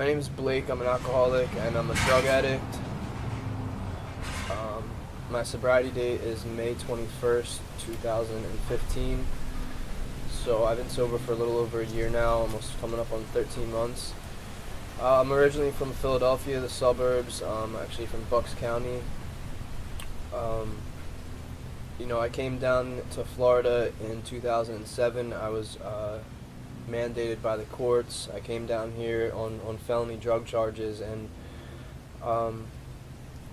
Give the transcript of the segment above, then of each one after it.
My name is Blake. I'm an alcoholic and I'm a drug addict. My sobriety date is May 21st, 2015. So I've been sober for a little over a year now, almost coming up on 13 months. I'm originally from Philadelphia, the suburbs, actually from Bucks County. I came down to Florida in 2007. I was mandated by the courts. I came down here on felony drug charges, and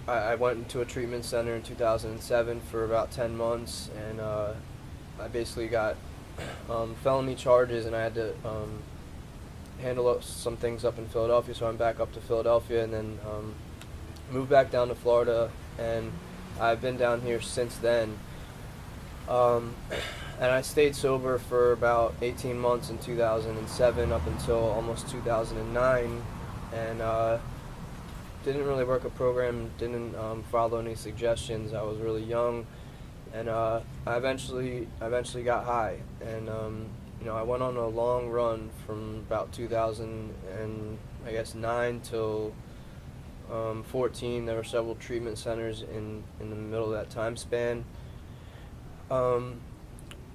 I went into a treatment center in 2007 for about 10 months, and I basically got felony charges, and I had to handle some things up in Philadelphia, so I'm back up to Philadelphia, and then moved back down to Florida, and I've been down here since then. And I stayed sober for about 18 months in 2007 up until almost 2009, and didn't really work a program, didn't follow any suggestions. I was really young, and I eventually got high, and I went on a long run from about 2009 till 14. There were several treatment centers in the middle of that time span.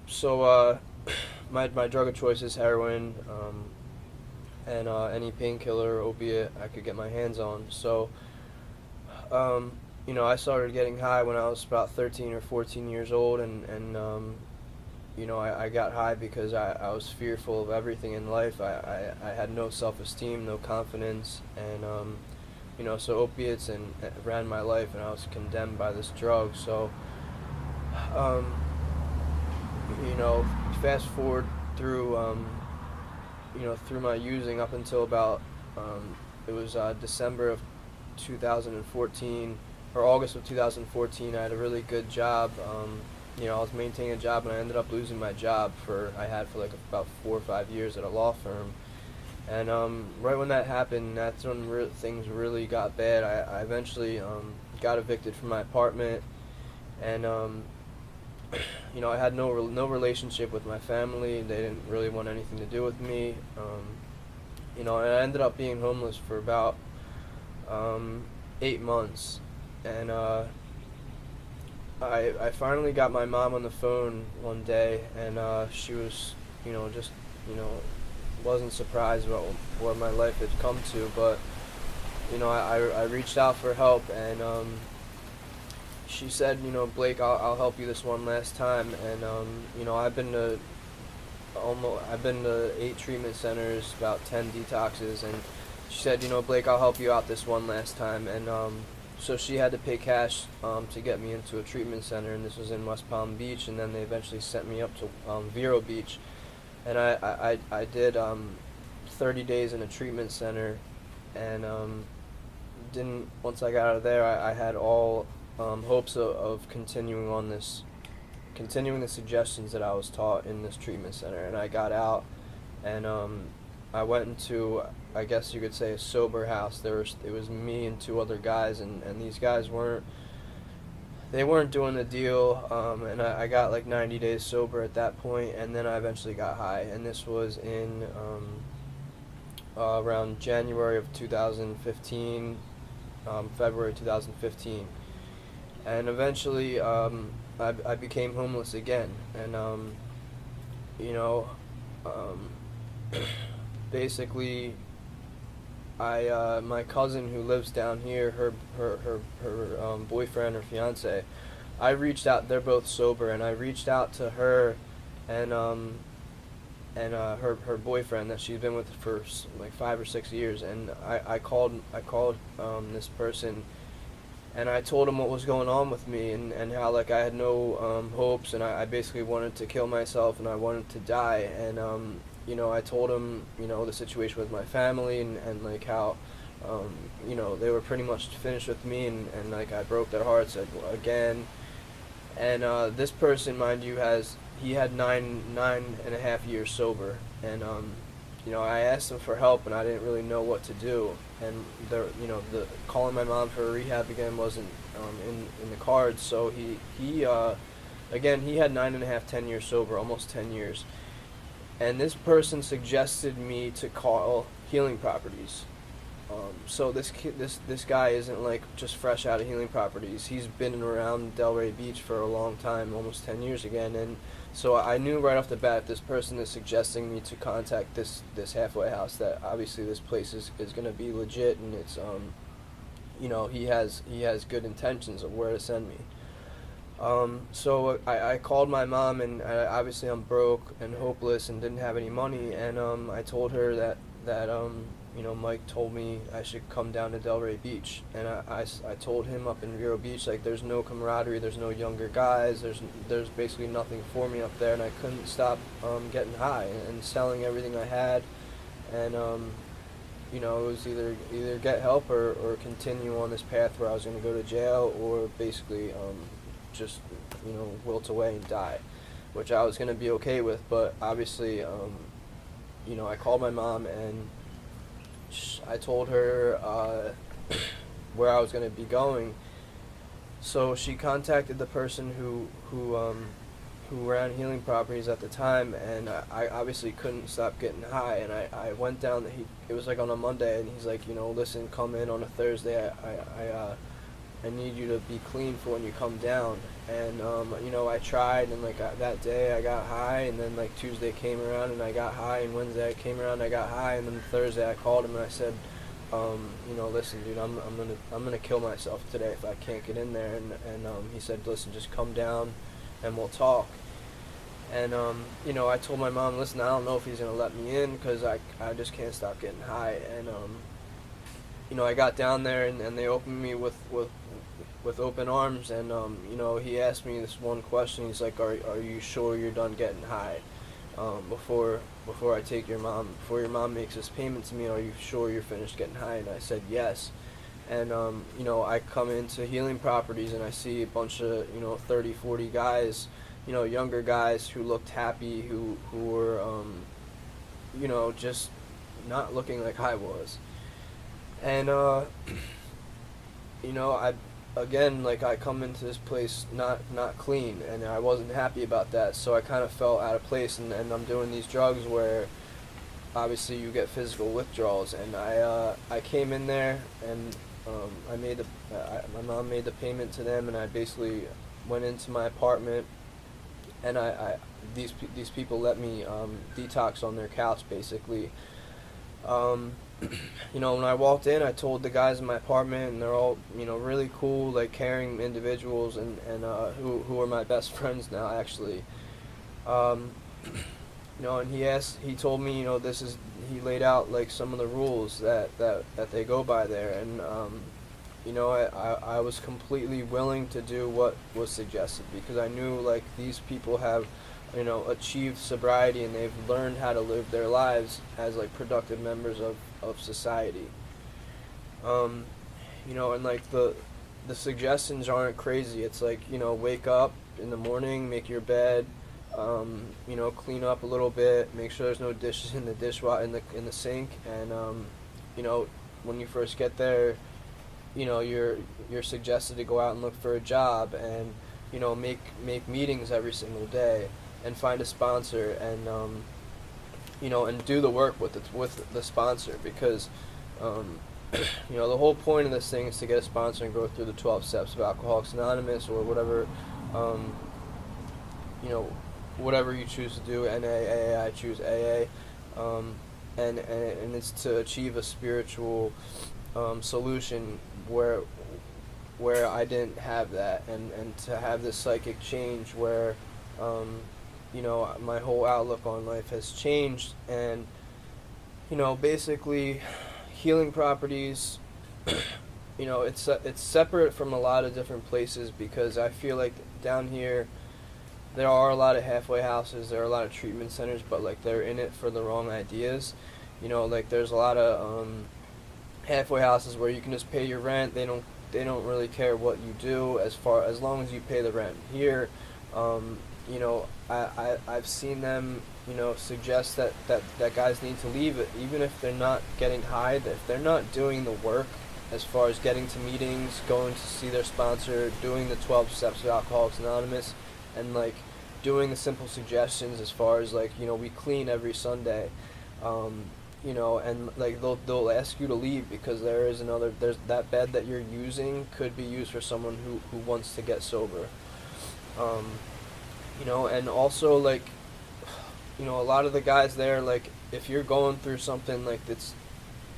So my drug of choice is heroin, and any painkiller, opiate I could get my hands on. So, I started getting high when I was about 13 or 14 years old, and I got high because I was fearful of everything in life. I had no self-esteem, no confidence, and so opiates ran my life, and I was condemned by this drug. So, fast forward through through my using up until about it was December of 2014 or August of 2014. I had a really good job. I was maintaining a job, and I ended up losing my job I had for like about 4 or 5 years at a law firm. And right when that happened, that's when things really got bad. I eventually got evicted from my apartment, and I had no relationship with my family. They didn't really want anything to do with me. And I ended up being homeless for about 8 months. And I finally got my mom on the phone one day, and she was, wasn't surprised about where my life had come to, but, I reached out for help, and she said, Blake, I'll help you this one last time. And I've been to 8 treatment centers, about 10 detoxes, and she said, Blake, I'll help you out this one last time. And so she had to pay cash to get me into a treatment center, and this was in West Palm Beach, and then they eventually sent me up to Vero Beach, and I did 30 days in a treatment center, and once I got out of there, I had all hopes of continuing the suggestions that I was taught in this treatment center. And I got out, and I went into, I guess you could say, a sober house. It was me and 2 other guys, and these guys weren't doing the deal, and I got like 90 days sober at that point, and then I eventually got high, and this was in around January of 2015, February 2015. And eventually, I became homeless again, and basically, my cousin who lives down here, her boyfriend or fiance, I reached out. They're both sober, and I reached out to her, and her boyfriend that she's been with for like 5 or 6 years, and I called this person. And I told him what was going on with me, and how like I had no hopes, and I basically wanted to kill myself, and I wanted to die. And I told him the situation with my family, and like how they were pretty much finished with me, and like I broke their hearts again. And this person, mind you, he had nine and a half years sober, and I asked him for help, and I didn't really know what to do. And the calling my mom for rehab again wasn't in the cards. So he had 9.5, 10 years sober, almost 10 years. And this person suggested me to call Healing Properties, So this guy isn't like just fresh out of Healing Properties. He's been around Delray Beach for a long time, almost 10 years again, and so I knew right off the bat this person is suggesting me to contact this halfway house, that obviously this place is going to be legit, and it's he has good intentions of where to send me. So I called my mom, and obviously I'm broke and hopeless and didn't have any money, and I told her that Mike told me I should come down to Delray Beach, and I told him up in Vero Beach, like, there's no camaraderie, there's no younger guys, there's basically nothing for me up there, and I couldn't stop getting high and selling everything I had, and it was either get help or continue on this path where I was going to go to jail, or basically just wilt away and die, which I was going to be okay with. But obviously I called my mom, and I told her where I was going to be going. So she contacted the person who ran Healing Properties at the time, and I obviously couldn't stop getting high, and I went down. It was like on a Monday, and he's like, listen, come in on a Thursday. I need you to be clean for when you come down. And I tried, and that day I got high, and then like Tuesday came around and I got high, and Wednesday I came around and I got high, and then Thursday I called him and I said, listen, dude, I'm gonna kill myself today if I can't get in there. And he said, listen, just come down and we'll talk. And I told my mom, listen, I don't know if he's gonna let me in, because I just can't stop getting high. And I got down there, and they opened me with open arms, and he asked me this one question. He's like, are you sure you're done getting high? Before your mom makes this payment to me, are you sure you're finished getting high? And I said yes. And I come into Healing Properties, and I see a bunch of 30, 40 guys, younger guys who looked happy, who were just not looking like I was. And I come into this place not clean, and I wasn't happy about that, so I kind of felt out of place, and I'm doing these drugs where obviously you get physical withdrawals, and I came in there, and my mom made the payment to them, and I basically went into my apartment, and these people let me detox on their couch, basically. When I walked in, I told the guys in my apartment, and they're all, really cool, like, caring individuals, and who are my best friends now, actually. And he told me, he laid out, like, some of the rules that they go by there, and, I was completely willing to do what was suggested, because I knew, like, these people have achieved sobriety, and they've learned how to live their lives as like productive members of society. And like the suggestions aren't crazy. It's like, wake up in the morning, make your bed, clean up a little bit, make sure there's no dishes in the dishwasher in the sink, and when you first get there, you're suggested to go out and look for a job, and make meetings every single day, and find a sponsor, and and do the work with the sponsor, because the whole point of this thing is to get a sponsor and go through the 12 steps of Alcoholics Anonymous, or whatever whatever you choose to do, NA, AA. I choose AA, and it's to achieve a spiritual solution where I didn't have that, and to have this psychic change where my whole outlook on life has changed. And basically Healing Properties, it's separate from a lot of different places, because I feel like down here there are a lot of halfway houses, there are a lot of treatment centers, but like they're in it for the wrong ideas. Like there's a lot of halfway houses where you can just pay your rent. They don't really care what you do as long as you pay the rent. Here, I've seen them, suggest that guys need to leave it, even if they're not getting high, that if they're not doing the work as far as getting to meetings, going to see their sponsor, doing the 12 steps of Alcoholics Anonymous, and like doing the simple suggestions as far as like, we clean every Sunday. and like they'll ask you to leave because there's that bed that you're using could be used for someone who wants to get sober. um, and also like, a lot of the guys there, like if you're going through something like that's,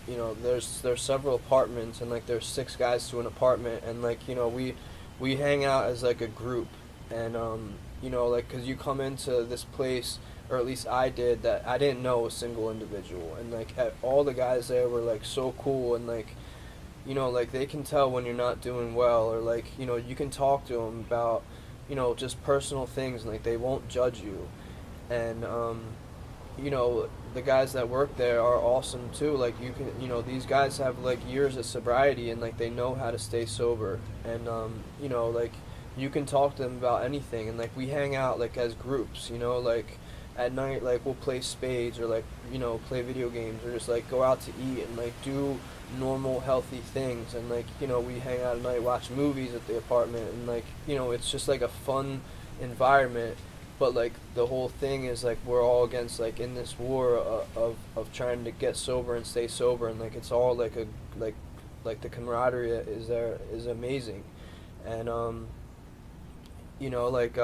there's several apartments, and like there's 6 guys to an apartment, and like, we hang out as like a group. And like, because you come into this place, or at least I did, that I didn't know a single individual, and like all the guys there were like so cool, and like, like they can tell when you're not doing well, or like, you can talk to them about, just personal things, and like they won't judge you. And the guys that work there are awesome too. Like you can, these guys have like years of sobriety, and like they know how to stay sober. And like you can talk to them about anything, and like we hang out like as groups, like at night, like we'll play spades, or like, play video games, or just like go out to eat, and like do normal healthy things. And like, we hang out at night, watch movies at the apartment, and like, it's just like a fun environment. But like the whole thing is like we're all against, like, in this war of trying to get sober and stay sober, and like it's all like like the camaraderie is there is amazing. And like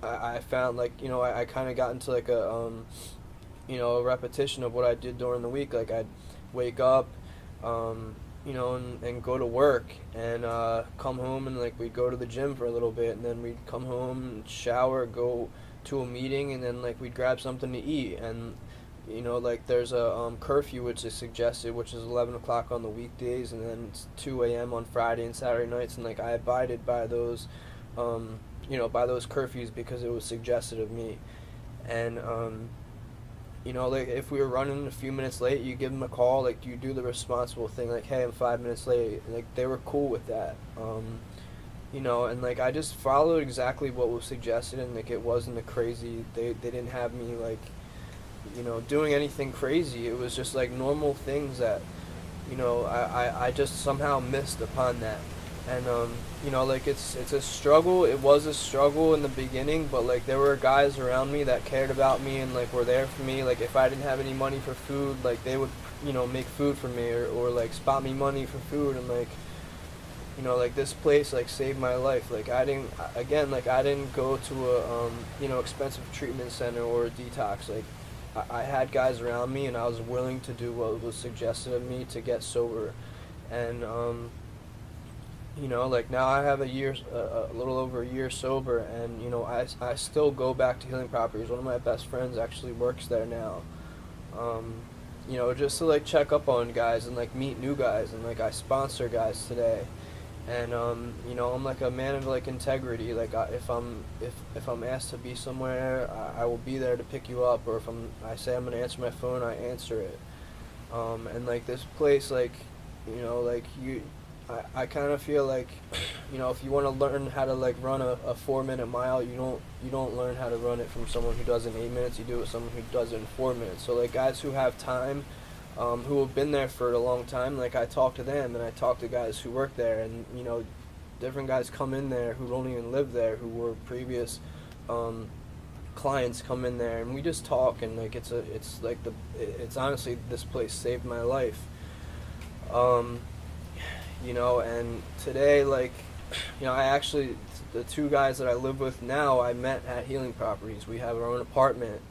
I found, like, I kind of got into like a repetition of what I did during the week. Like I'd wake up, and go to work, and come home, and like we'd go to the gym for a little bit, and then we'd come home and shower, go to a meeting, and then like we'd grab something to eat. And like there's a curfew which is suggested, which is 11 o'clock on the weekdays, and then it's 2 a.m. on Friday and Saturday nights. And like I abided by those by those curfews because it was suggested of me. And like if we were running a few minutes late, you give them a call, like you do the responsible thing, like, hey, I'm 5 minutes late. Like they were cool with that. And like I just followed exactly what was suggested, and like it wasn't a crazy, they didn't have me like, doing anything crazy. It was just like normal things that, I just somehow missed upon that. And like it's a struggle. It was a struggle in the beginning, but like there were guys around me that cared about me and like were there for me. Like if I didn't have any money for food, like they would, make food for me, or like spot me money for food. And like, like this place like saved my life. Like I didn't go to a expensive treatment center or a detox. Like I had guys around me, and I was willing to do what was suggested of me to get sober. And like now I have a little over a year sober, and I still go back to Healing Properties. One of my best friends actually works there now. Just to like check up on guys and like meet new guys, and like I sponsor guys today. And I'm like a man of like integrity. Like if I'm asked to be somewhere, I will be there to pick you up. Or if I say I'm gonna answer my phone, I answer it. And like this place, like like I kind of feel like, if you want to learn how to like run a 4-minute mile, you don't learn how to run it from someone who does it in 8 minutes. You do it with someone who does it in 4 minutes. So like guys who have time, who have been there for a long time, like I talk to them, and I talk to guys who work there, and different guys come in there who don't even live there, who were previous clients, come in there, and we just talk. And like it's honestly, this place saved my life. And today, like, I actually, the 2 guys that I live with now, I met at Healing Properties. We have our own apartment.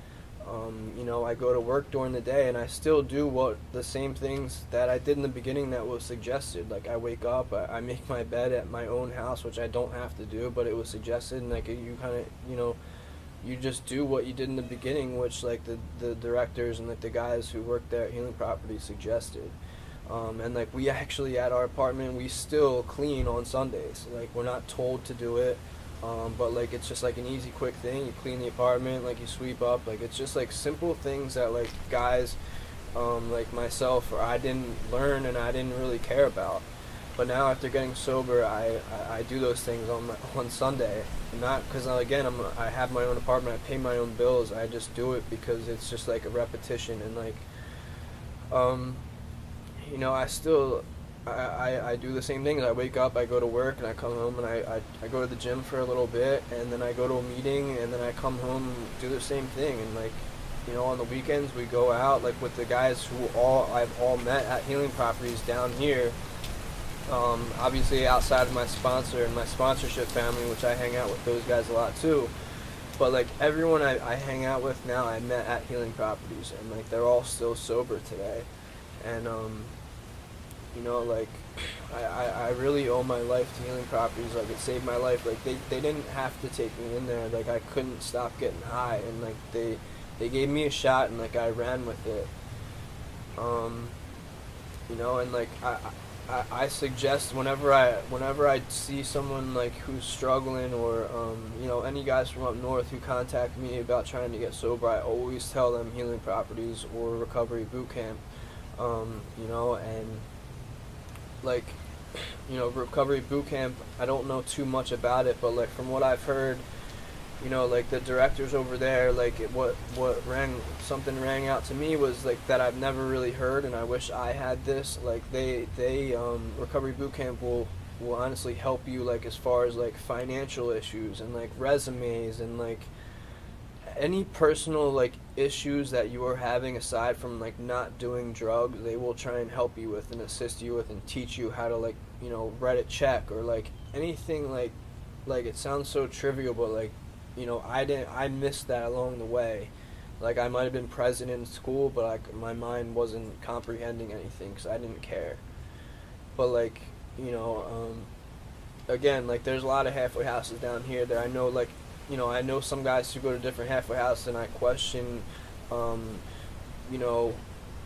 I go to work during the day, and I still do the same things that I did in the beginning that was suggested. Like, I wake up, I make my bed at my own house, which I don't have to do, but it was suggested, and like, you kind of, you just do what you did in the beginning, which like the directors and like the guys who worked there at Healing Properties suggested. And like we actually at our apartment, we still clean on Sundays. Like we're not told to do it, but like it's just like an easy, quick thing. You clean the apartment, like you sweep up. Like it's just like simple things that like guys like myself, or I didn't learn and I didn't really care about. But now after getting sober, I do those things on Sunday. Not because again I have my own apartment, I pay my own bills. I just do it because it's just like a repetition. And like I still, I do the same things. I wake up, I go to work, and I come home, and I go to the gym for a little bit, and then I go to a meeting, and then I come home and do the same thing. And like, you know, on the weekends we go out like with the guys who I've all met at Healing Properties down here. Obviously outside of my sponsor and my sponsorship family, which I hang out with those guys a lot too. But like everyone I hang out with now, I met at Healing Properties, and like they're all still sober today. And you know, like I really owe my life to Healing Properties. Like it saved my life. Like they didn't have to take me in there. Like I couldn't stop getting high, and like they gave me a shot, and like I ran with it. You know, and like I suggest whenever I see someone like who's struggling, or you know, any guys from up north who contact me about trying to get sober, I always tell them Healing Properties or Recovery Boot Camp. You know, and like, you know, Recovery Boot Camp, I don't know too much about it, but like from what I've heard, you know, like the directors over there, like what rang out to me was like that I've never really heard, and I wish I had this. Like they Recovery Boot Camp will honestly help you, like as far as like financial issues and like resumes and like any personal like issues that you are having aside from like not doing drugs. They will try and help you with and assist you with and teach you how to, like, you know, write a check or like anything. Like it sounds so trivial, but like, you know, I missed that along the way. Like I might have been present in school, but like my mind wasn't comprehending anything because I didn't care. But like, you know, again, like there's a lot of halfway houses down here that I know, like, you know, I know some guys who go to different halfway houses, and I question, you know,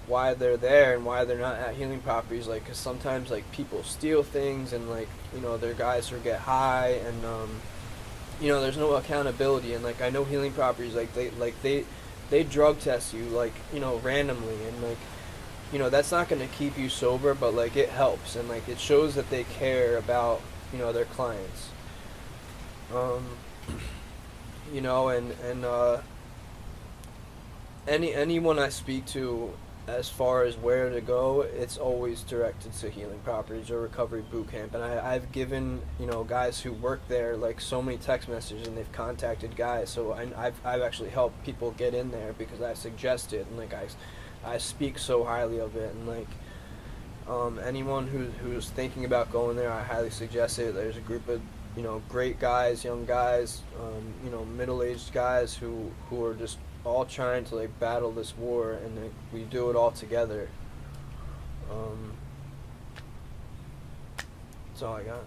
why they're there and why they're not at Healing Properties. Like, cause sometimes like people steal things, and like, you know, they're guys who get high, and you know, there's no accountability. And like I know Healing Properties, like they drug test you, like, you know, randomly, and like, you know, that's not gonna keep you sober, but like it helps, and like it shows that they care about, you know, their clients. You know, and anyone I speak to as far as where to go, it's always directed to Healing Properties or Recovery Boot Camp. And I've given, you know, guys who work there like so many text messages, and they've contacted guys. So I've actually helped people get in there because I suggest it, and like I speak so highly of it. And like anyone who's thinking about going there, I highly suggest it. There's a group of, you know, great guys, young guys, you know, middle-aged guys who are just all trying to like battle this war, and like, we do it all together. That's all I got.